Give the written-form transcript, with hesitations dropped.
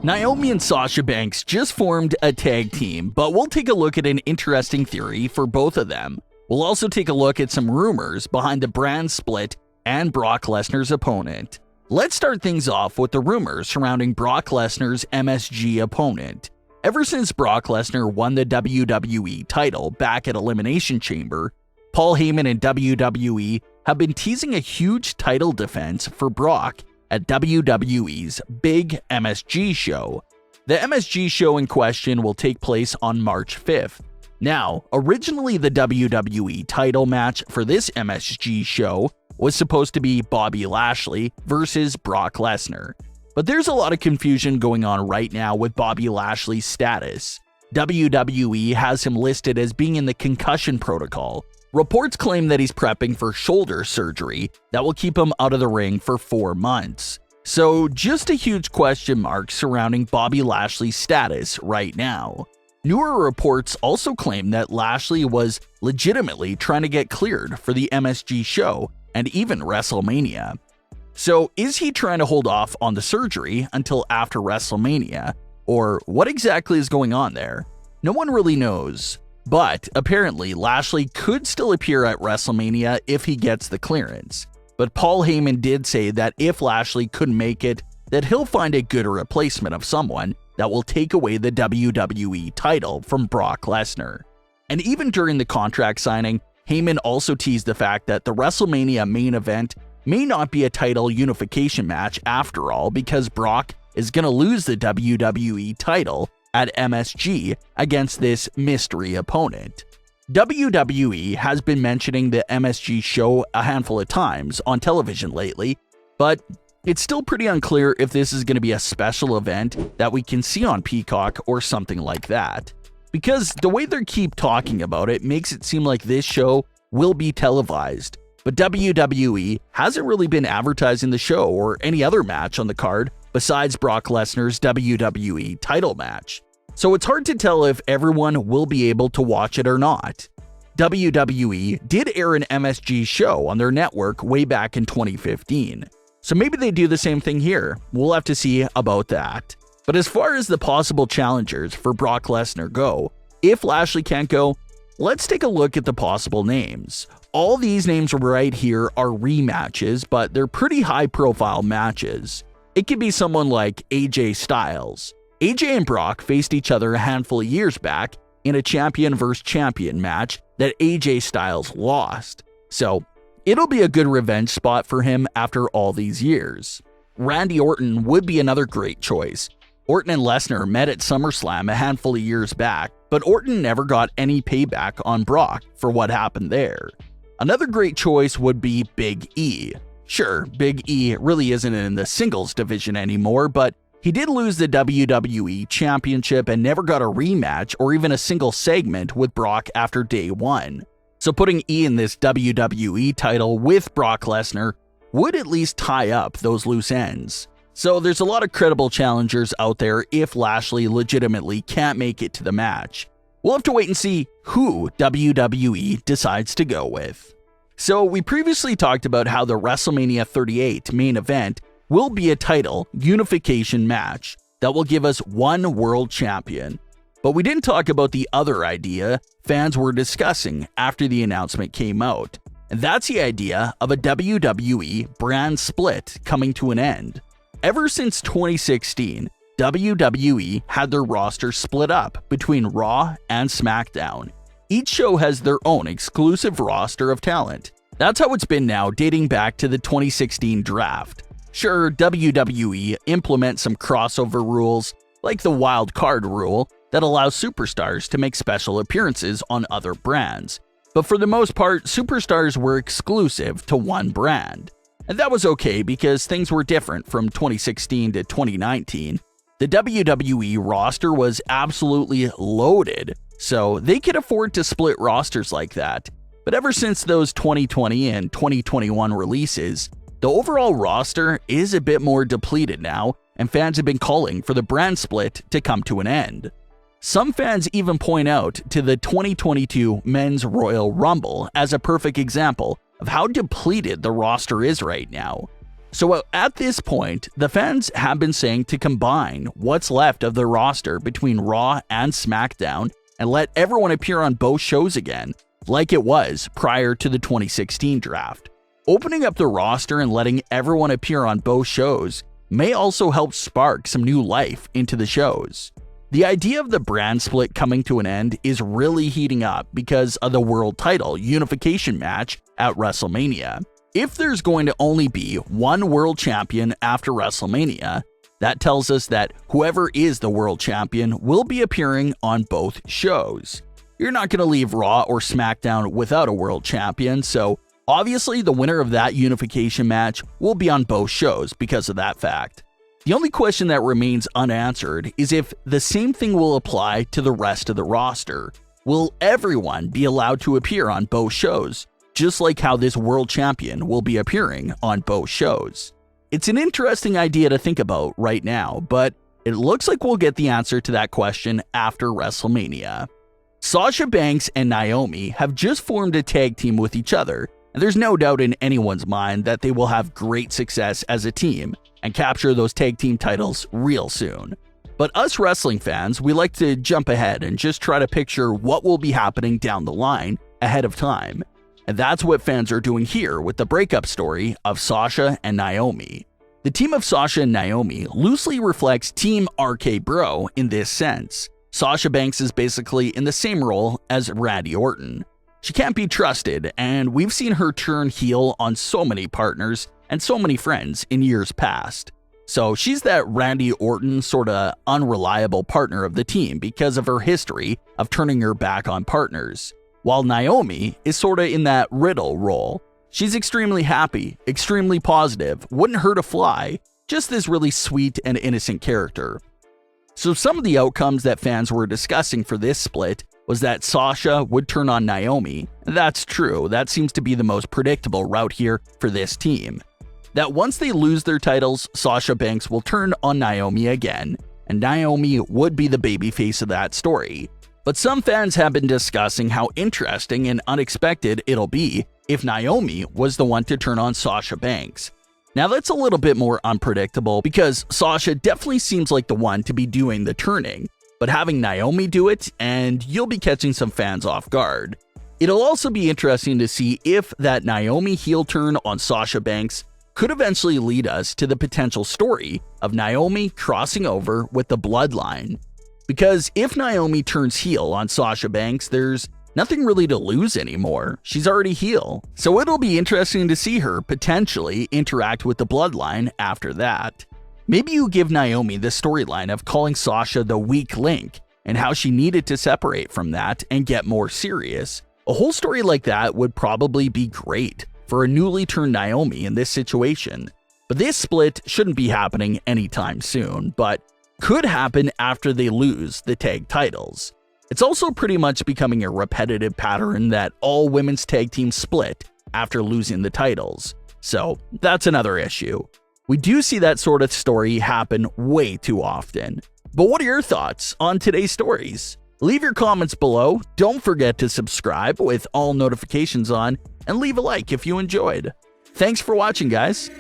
Naomi and Sasha Banks just formed a tag team, but we'll take a look at an interesting theory for both of them. We'll also take a look at some rumors behind the brand split and Brock Lesnar's opponent. Let's start things off with the rumors surrounding Brock Lesnar's MSG opponent. Ever since Brock Lesnar won the WWE title back at Elimination Chamber, Paul Heyman and WWE have been teasing a huge title defense for Brock at WWE's big MSG show. The MSG show in question will take place on March 5th. Now, originally the WWE title match for this MSG show was supposed to be Bobby Lashley versus Brock Lesnar. But there's a lot of confusion going on right now with Bobby Lashley's status. WWE has him listed as being in the concussion protocol. Reports claim that he's prepping for shoulder surgery that will keep him out of the ring for 4 months. So just a huge question mark surrounding Bobby Lashley's status right now. Newer reports also claim that Lashley was legitimately trying to get cleared for the MSG show and even Wrestlemania. So is he trying to hold off on the surgery until after Wrestlemania? Or what exactly is going on there? No one really knows. But apparently Lashley could still appear at WrestleMania if he gets the clearance. But Paul Heyman did say that if Lashley couldn't make it, that he'll find a good replacement of someone that will take away the WWE title from Brock Lesnar. And even during the contract signing, Heyman also teased the fact that the WrestleMania main event may not be a title unification match after all, because Brock is going to lose the WWE title at MSG against this mystery opponent. WWE has been mentioning the MSG show a handful of times on television lately, but it's still pretty unclear if this is going to be a special event that we can see on Peacock or something like that. Because the way they keep talking about it makes it seem like this show will be televised, but WWE hasn't really been advertising the show or any other match on the card besides Brock Lesnar's WWE title match. So it's hard to tell if everyone will be able to watch it or not. WWE did air an MSG show on their network way back in 2015. So maybe they do the same thing here. We'll have to see about that. But as far as the possible challengers for Brock Lesnar go, if Lashley can't go, let's take a look at the possible names. All these names right here are rematches, but they're pretty high-profile matches. It could be someone like AJ Styles. AJ and Brock faced each other a handful of years back in a champion versus champion match that AJ Styles lost. So it'll be a good revenge spot for him after all these years. Randy Orton would be another great choice. Orton and Lesnar met at SummerSlam a handful of years back, but Orton never got any payback on Brock for what happened there. Another great choice would be Big E. Sure, Big E really isn't in the singles division anymore, but he did lose the WWE Championship and never got a rematch or even a single segment with Brock after day one. So putting E in this WWE title with Brock Lesnar would at least tie up those loose ends. So there's a lot of credible challengers out there if Lashley legitimately can't make it to the match. We'll have to wait and see who WWE decides to go with. So we previously talked about how the WrestleMania 38 main event will be a title unification match that will give us one world champion. But we didn't talk about the other idea fans were discussing after the announcement came out, and that's the idea of a WWE brand split coming to an end. Ever since 2016, WWE had their roster split up between Raw and Smackdown. Each show has their own exclusive roster of talent. That's how it's been now, dating back to the 2016 draft. Sure, WWE implements some crossover rules, like the wild card rule, that allows superstars to make special appearances on other brands. But for the most part, superstars were exclusive to one brand. And that was okay because things were different from 2016 to 2019. The WWE roster was absolutely loaded, so they could afford to split rosters like that. But ever since those 2020 and 2021 releases, the overall roster is a bit more depleted now, and fans have been calling for the brand split to come to an end. Some fans even point out to the 2022 Men's Royal Rumble as a perfect example of how depleted the roster is right now. So at this point, the fans have been saying to combine what's left of the roster between Raw and SmackDown and let everyone appear on both shows again, like it was prior to the 2016 draft. Opening up the roster and letting everyone appear on both shows may also help spark some new life into the shows. The idea of the brand split coming to an end is really heating up because of the world title unification match at WrestleMania. If there's going to only be one world champion after WrestleMania, that tells us that whoever is the world champion will be appearing on both shows. You're not going to leave Raw or SmackDown without a world champion, so obviously the winner of that unification match will be on both shows because of that fact. The only question that remains unanswered is if the same thing will apply to the rest of the roster. Will everyone be allowed to appear on both shows, just like how this world champion will be appearing on both shows? It's an interesting idea to think about right now, but it looks like we'll get the answer to that question after WrestleMania. Sasha Banks and Naomi have just formed a tag team with each other, and there's no doubt in anyone's mind that they will have great success as a team and capture those tag team titles real soon. But us wrestling fans, we like to jump ahead and just try to picture what will be happening down the line ahead of time. And that's what fans are doing here with the breakup story of Sasha and Naomi. The team of Sasha and Naomi loosely reflects Team RK Bro in this sense. Sasha Banks is basically in the same role as Randy Orton. She can't be trusted, and we've seen her turn heel on so many partners and so many friends in years past. So she's that Randy Orton sorta unreliable partner of the team because of her history of turning her back on partners. While Naomi is sorta in that Riddle role. She's extremely happy, extremely positive, wouldn't hurt a fly, just this really sweet and innocent character. So some of the outcomes that fans were discussing for this split was that Sasha would turn on Naomi. That's true, that seems to be the most predictable route here for this team. That once they lose their titles, Sasha Banks will turn on Naomi again, and Naomi would be the babyface of that story. But some fans have been discussing how interesting and unexpected it'll be if Naomi was the one to turn on Sasha Banks. Now that's a little bit more unpredictable because Sasha definitely seems like the one to be doing the turning, but having Naomi do it, and you'll be catching some fans off guard. It'll also be interesting to see if that Naomi heel turn on Sasha Banks could eventually lead us to the potential story of Naomi crossing over with the Bloodline. Because if Naomi turns heel on Sasha Banks, there's nothing really to lose anymore. She's already heel. So it'll be interesting to see her potentially interact with the Bloodline after that. Maybe you give Naomi the storyline of calling Sasha the weak link and how she needed to separate from that and get more serious. A whole story like that would probably be great for a newly turned Naomi in this situation. But this split shouldn't be happening anytime soon, but could happen after they lose the tag titles. It's also pretty much becoming a repetitive pattern that all women's tag teams split after losing the titles. So that's another issue. We do see that sort of story happen way too often. But what are your thoughts on today's stories? Leave your comments below, don't forget to subscribe with all notifications on, and leave a like if you enjoyed. Thanks for watching, guys.